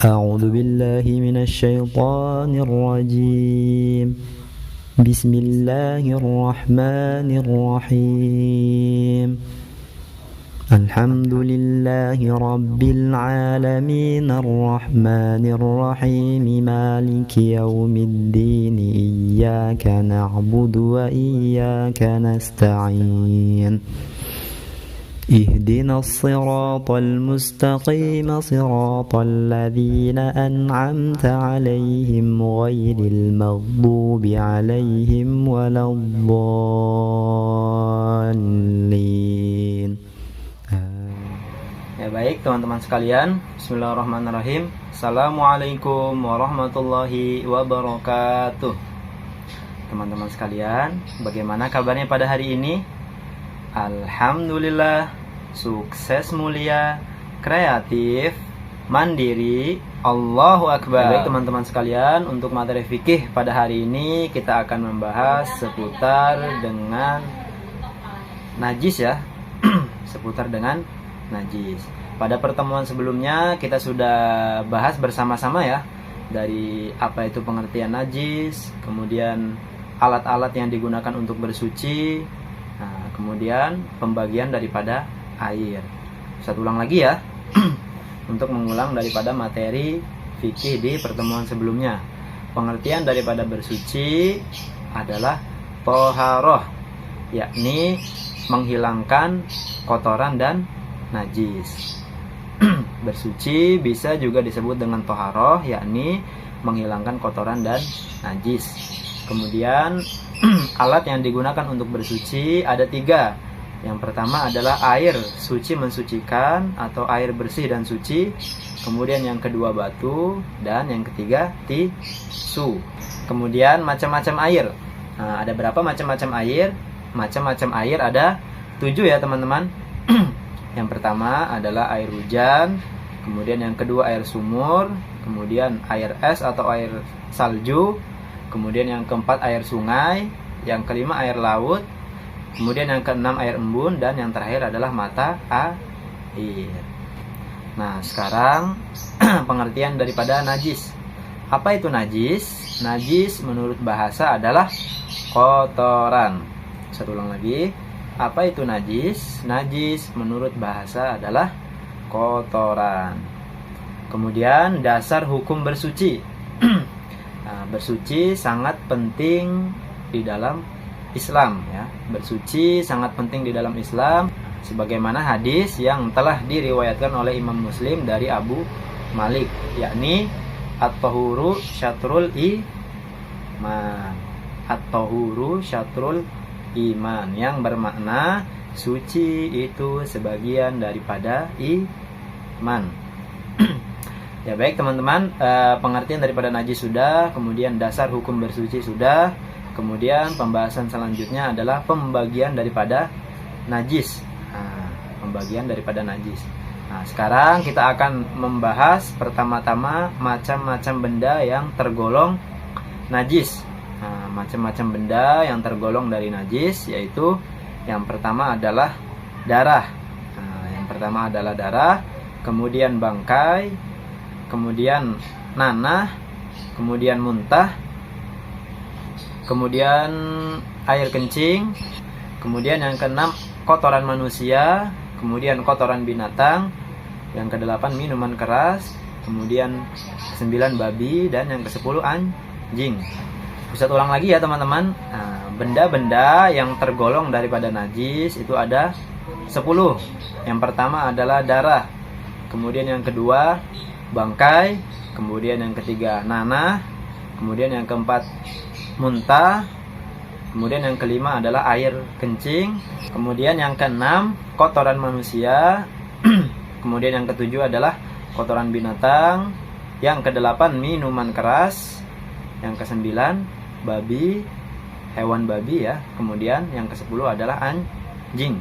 أعوذ بالله من الشيطان الرجيم. بسم الله الرحمن الرحيم. الحمد لله رب العالمين الرحمن الرحيم مالك يوم الدين إياك نعبد وإياك نستعين اهدنا الصراط المستقيم صراط الذين أنعمت عليهم غير المغضوب عليهم ولا الضالين. Ya baik teman-teman sekalian, bismillahirrahmanirrahim. Assalamualaikum warahmatullahi wabarakatuh. Teman-teman sekalian, bagaimana kabarnya pada hari ini? Alhamdulillah, sukses mulia, kreatif, mandiri, Allahu Akbar. Baik teman-teman sekalian, untuk materi fikih pada hari ini kita akan membahas seputar dengan najis ya. Seputar dengan najis. Pada pertemuan sebelumnya kita sudah bahas bersama-sama ya, dari apa itu pengertian najis, kemudian alat-alat yang digunakan untuk bersuci, nah, kemudian pembagian daripada air. Saya ulang lagi ya untuk mengulang daripada materi fikih di pertemuan sebelumnya. Pengertian daripada bersuci adalah toharoh, yakni menghilangkan kotoran dan najis. Bersuci bisa juga disebut dengan toharoh, yakni menghilangkan kotoran dan najis. Kemudian alat yang digunakan untuk bersuci ada 3. Yang pertama adalah air suci mensucikan atau air bersih dan suci. Kemudian yang kedua batu, dan yang ketiga tisu. Kemudian macam-macam air. Nah, ada berapa macam-macam air? Macam-macam air ada 7 ya teman-teman. Yang pertama adalah air hujan, kemudian yang kedua air sumur, kemudian air es atau air salju, kemudian yang keempat air sungai, yang kelima air laut, kemudian yang keenam air embun, dan yang terakhir adalah mata air. Nah, sekarang pengertian daripada najis. Apa itu najis? Najis menurut bahasa adalah kotoran. Saya ulang lagi. Apa itu najis? Najis menurut bahasa adalah kotoran. Kemudian dasar hukum bersuci. Nah, bersuci sangat penting di dalam Islam ya. Bersuci sangat penting di dalam Islam, sebagaimana hadis yang telah diriwayatkan oleh Imam Muslim dari Abu Malik, yakni at-tahuru syatrul iman. At-tahuru syatrul iman, yang bermakna suci itu sebagian daripada iman. Ya baik teman-teman, pengertian daripada najis sudah, kemudian dasar hukum bersuci sudah, kemudian pembahasan selanjutnya adalah pembagian daripada najis. Pembagian daripada najis. Nah, sekarang kita akan membahas pertama-tama macam-macam benda yang tergolong najis. Nah, macam-macam benda yang tergolong dari najis, yaitu yang pertama adalah darah. Nah, yang pertama adalah darah, kemudian bangkai, kemudian nanah, kemudian muntah, kemudian air kencing, kemudian yang keenam kotoran manusia, kemudian kotoran binatang, yang kedelapan minuman keras, kemudian 9 babi, dan yang ke-10 anjing. Bisa ulang lagi ya teman-teman. Nah, benda-benda yang tergolong daripada najis itu ada 10. Yang pertama adalah darah, kemudian yang kedua bangkai, kemudian yang ketiga nanah, kemudian yang keempat muntah, kemudian yang kelima adalah air kencing, kemudian yang keenam kotoran manusia, kemudian yang ketujuh adalah kotoran binatang, yang kedelapan minuman keras, yang kesembilan babi, hewan babi ya, kemudian yang ke-10 adalah anjing.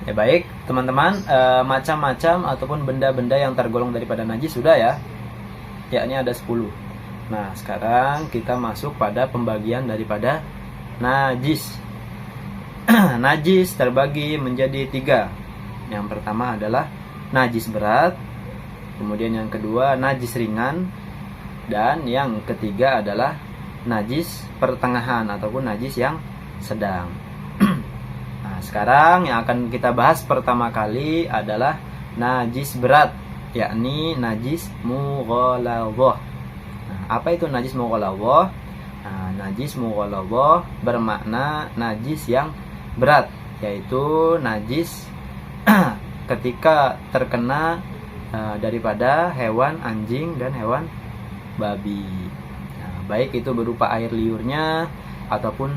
Ya baik teman-teman, macam-macam ataupun benda-benda yang tergolong daripada najis sudah ya, yakni ada 10. Nah, sekarang kita masuk pada pembagian daripada najis. Najis terbagi menjadi 3. Yang pertama adalah najis berat, Kemudian yang kedua najis ringan, dan yang ketiga adalah najis pertengahan ataupun najis yang sedang. Nah, sekarang yang akan kita bahas pertama kali adalah najis berat, yakni najis mughaladzah. Nah, apa itu najis mughaladzah? Nah, najis mughaladzah bermakna najis yang berat, yaitu najis ketika terkena daripada hewan anjing dan hewan babi. Nah, baik itu berupa air liurnya ataupun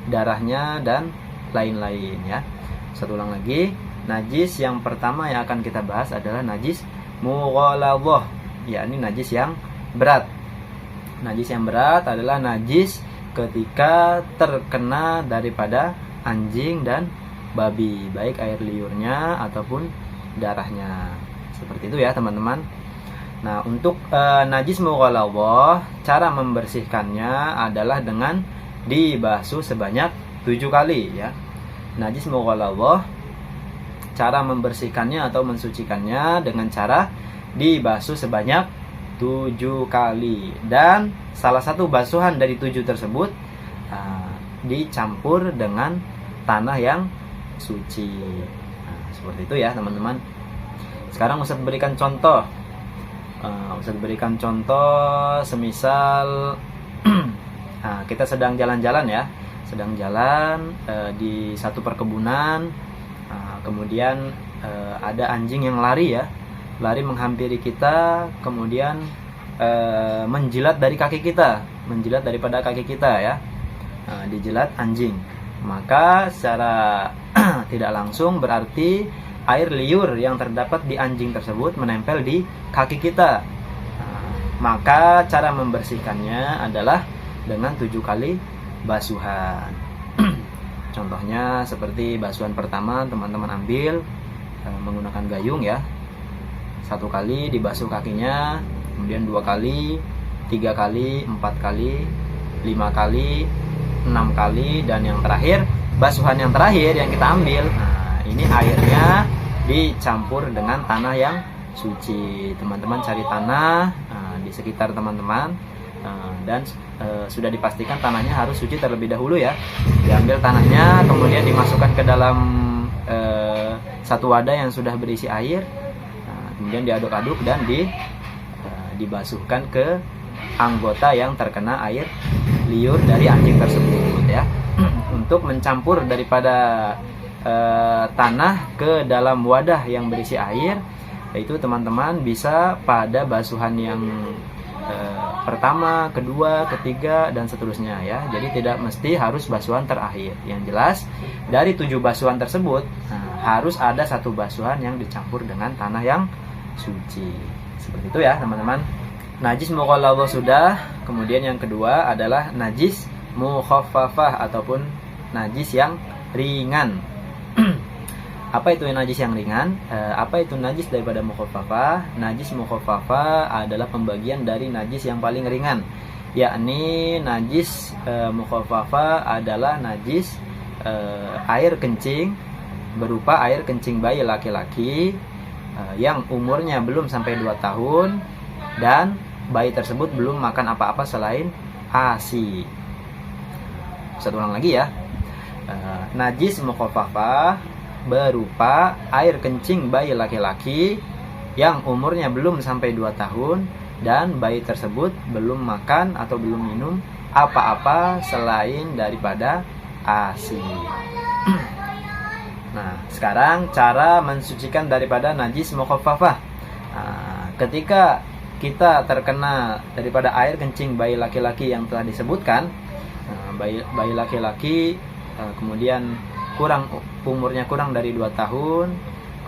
darahnya dan lain-lain ya. Satu ulang lagi, najis yang pertama yang akan kita bahas adalah najis mughaladzah, yakni najis yang berat. Najis yang berat adalah najis ketika terkena daripada anjing dan babi, baik air liurnya ataupun darahnya. Seperti itu ya teman-teman. Nah, untuk najis mughaladzah, cara membersihkannya adalah dengan dibasuh sebanyak 7 kali ya. Najis mughaladzah, cara membersihkannya atau mensucikannya dengan cara dibasuh sebanyak 7 kali. Dan salah satu basuhan dari 7 tersebut dicampur dengan tanah yang suci. Nah, seperti itu ya teman-teman. Sekarang Ustadz berikan contoh. Semisal kita sedang jalan-jalan ya. Sedang jalan di satu perkebunan. Kemudian ada anjing yang lari ya. Lari menghampiri kita, kemudian menjilat dari kaki kita. Menjilat daripada kaki kita ya. Dijilat anjing. Maka secara tidak langsung berarti air liur yang terdapat di anjing tersebut menempel di kaki kita. Maka cara membersihkannya adalah dengan 7 kali basuhan. Contohnya seperti basuhan pertama, teman-teman ambil menggunakan gayung ya. 1 kali dibasuh kakinya, kemudian 2 kali, 3 kali, 4 kali, 5 kali, 6 kali, dan yang terakhir, basuhan yang terakhir yang kita ambil, ini airnya dicampur dengan tanah yang suci. Teman-teman cari tanah di sekitar teman-teman, dan sudah dipastikan tanahnya harus suci terlebih dahulu ya. Diambil tanahnya, kemudian dimasukkan ke dalam satu wadah yang sudah berisi air, kemudian diaduk-aduk dan dibasuhkan ke anggota yang terkena air liur dari anjing tersebut ya. Untuk mencampur daripada tanah ke dalam wadah yang berisi air, yaitu teman-teman bisa pada basuhan yang pertama, kedua, ketiga, dan seterusnya ya. Jadi tidak mesti harus basuhan terakhir. Yang jelas dari 7 basuhan tersebut harus ada 1 basuhan yang dicampur dengan tanah yang suci. Seperti itu ya teman-teman. Najis mughaladzah sudah. Kemudian yang kedua adalah najis mukhaffafah ataupun najis yang ringan. Apa itu najis yang ringan? Apa itu najis daripada mukhaffafah? Najis mukhaffafah adalah pembagian dari najis yang paling ringan, yakni najis mukhaffafah adalah najis air kencing, berupa air kencing bayi laki-laki yang umurnya belum sampai 2 tahun dan bayi tersebut belum makan apa-apa selain ASI. Satu ulang lagi ya. Najis mukhaffafah berupa air kencing bayi laki-laki yang umurnya belum sampai 2 tahun dan bayi tersebut belum makan atau belum minum apa-apa selain daripada ASI. Nah, sekarang cara mensucikan daripada najis mukhaffafah. Ketika kita terkena daripada air kencing bayi laki-laki yang telah disebutkan, bayi laki-laki kemudian umurnya kurang dari 2 tahun,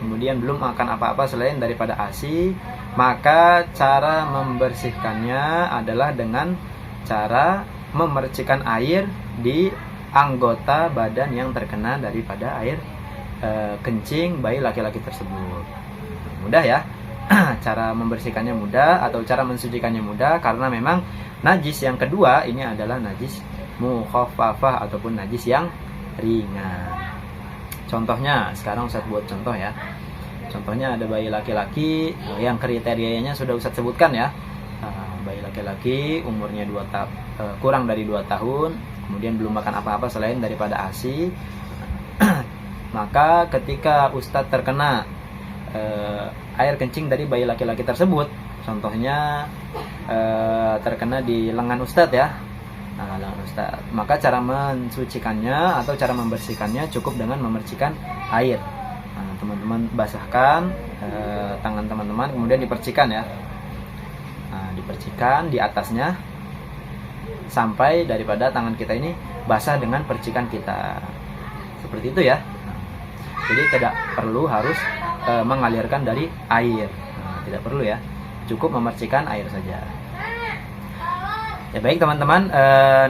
kemudian belum makan apa-apa selain daripada ASI, maka cara membersihkannya adalah dengan cara memercikkan air di anggota badan yang terkena daripada air kencing bayi laki-laki tersebut. Mudah ya. Cara membersihkannya mudah atau cara mensucikannya mudah, karena memang najis yang kedua ini adalah najis mukhaffafah ataupun najis yang ringan. Contohnya, sekarang saya buat contoh ya. Contohnya ada bayi laki-laki yang kriterianya sudah Ustadz sebutkan ya. Bayi laki-laki umurnya kurang dari 2 tahun, kemudian belum makan apa-apa selain daripada ASI. Maka ketika Ustadz terkena air kencing dari bayi laki-laki tersebut, contohnya terkena di lengan Ustadz ya, lengan Ustadz, maka cara mensucikannya atau cara membersihkannya cukup dengan memercikan air. Teman-teman basahkan tangan teman-teman, kemudian dipercikan ya. Dipercikan di atasnya sampai daripada tangan kita ini basah dengan percikan kita. Seperti itu ya. Jadi tidak perlu harus mengalirkan dari air. Tidak perlu ya. Cukup memercikan air saja. Ya baik teman-teman,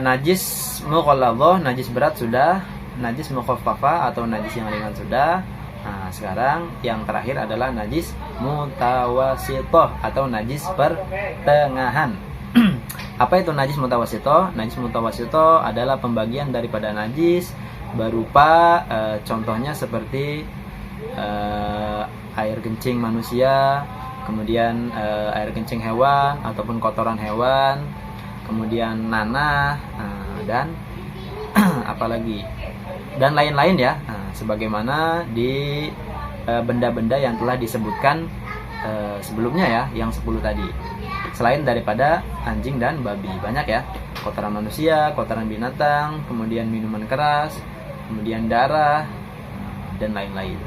najis mughalladhah, najis berat sudah, najis mukhaffafah atau najis yang ringan sudah. Nah, sekarang yang terakhir adalah najis mutawasithah atau najis pertengahan. Apa itu najis mutawasithah? Najis mutawasithah adalah pembagian daripada najis berupa contohnya seperti air kencing manusia, kemudian air kencing hewan ataupun kotoran hewan, kemudian nanah, dan apalagi dan lain-lain ya. Sebagaimana di benda-benda yang telah disebutkan sebelumnya ya, yang 10 tadi. Selain daripada anjing dan babi, banyak ya. Kotoran manusia, kotoran binatang, kemudian minuman keras, kemudian darah, dan lain-lain.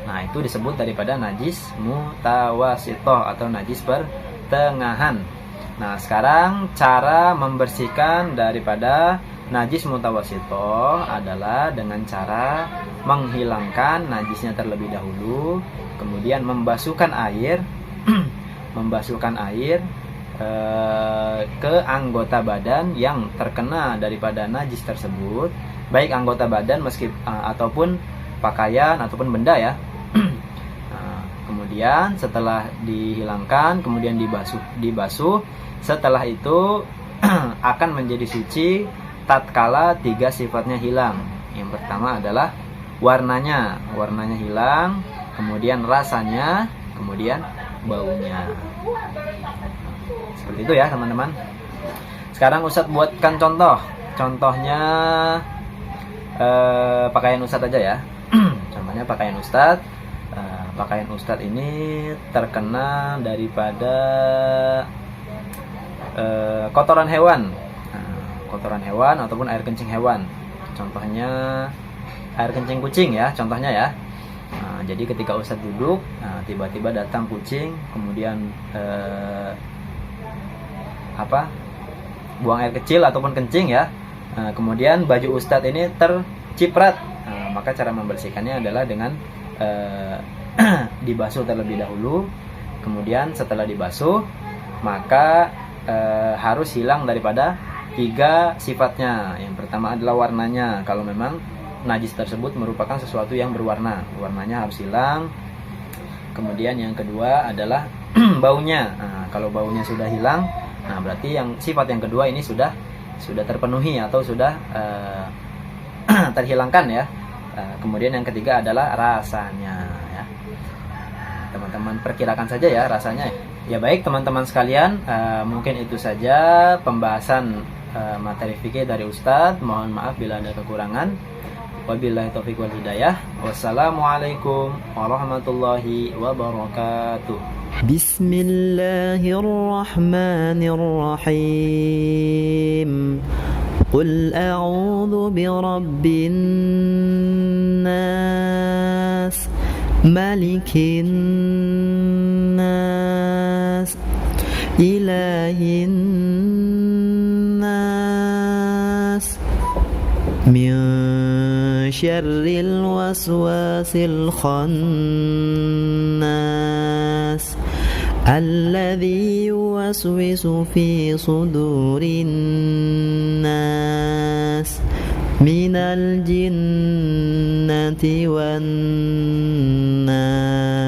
Nah, itu disebut daripada najis mutawasithah atau najis pertengahan. Nah, sekarang cara membersihkan daripada najis mutawasithah adalah dengan cara menghilangkan najisnya terlebih dahulu, kemudian membasuhkan air ke anggota badan yang terkena daripada najis tersebut, baik anggota badan ataupun pakaian ataupun benda ya. Kemudian setelah dihilangkan, kemudian dibasuh, setelah itu akan menjadi suci tatkala 3 sifatnya hilang. Yang pertama adalah warnanya hilang, kemudian rasanya, kemudian baunya. Seperti itu ya teman-teman. Sekarang Ustadz buatkan contohnya pakaian Ustadz aja ya. Contohnya pakaian Ustadz. Pakaian Ustadz ini terkena daripada kotoran hewan. Kotoran hewan ataupun air kencing hewan. Contohnya air kencing kucing ya, contohnya ya. Jadi ketika Ustadz duduk, tiba-tiba datang kucing, kemudian buang air kecil ataupun kencing ya. Kemudian baju Ustadz ini terciprat. Maka cara membersihkannya adalah dengan dibasuh terlebih dahulu. Kemudian setelah dibasuh, maka harus hilang daripada 3 sifatnya. Yang pertama adalah warnanya. Kalau memang najis tersebut merupakan sesuatu yang berwarna, warnanya harus hilang. Kemudian yang kedua adalah baunya. Kalau baunya sudah hilang, berarti sifat yang kedua ini sudah terpenuhi atau sudah terhilangkan ya. Kemudian yang ketiga adalah rasanya ya. Teman-teman perkirakan saja ya rasanya. Ya baik teman-teman sekalian, mungkin itu saja pembahasan materi fikih dari Ustadz. Mohon maaf bila ada kekurangan. Wabillahi taufiq wal hidayah. Wassalamualaikum warahmatullahi wabarakatuh. Bismillahirrahmanirrahim. Qul a'udzu birabbin nas, malikin nas, ilahin nas, min syarril waswasil khannas, alladzi yuwaswisu fi sudurin nas, minal jinnati wan nas.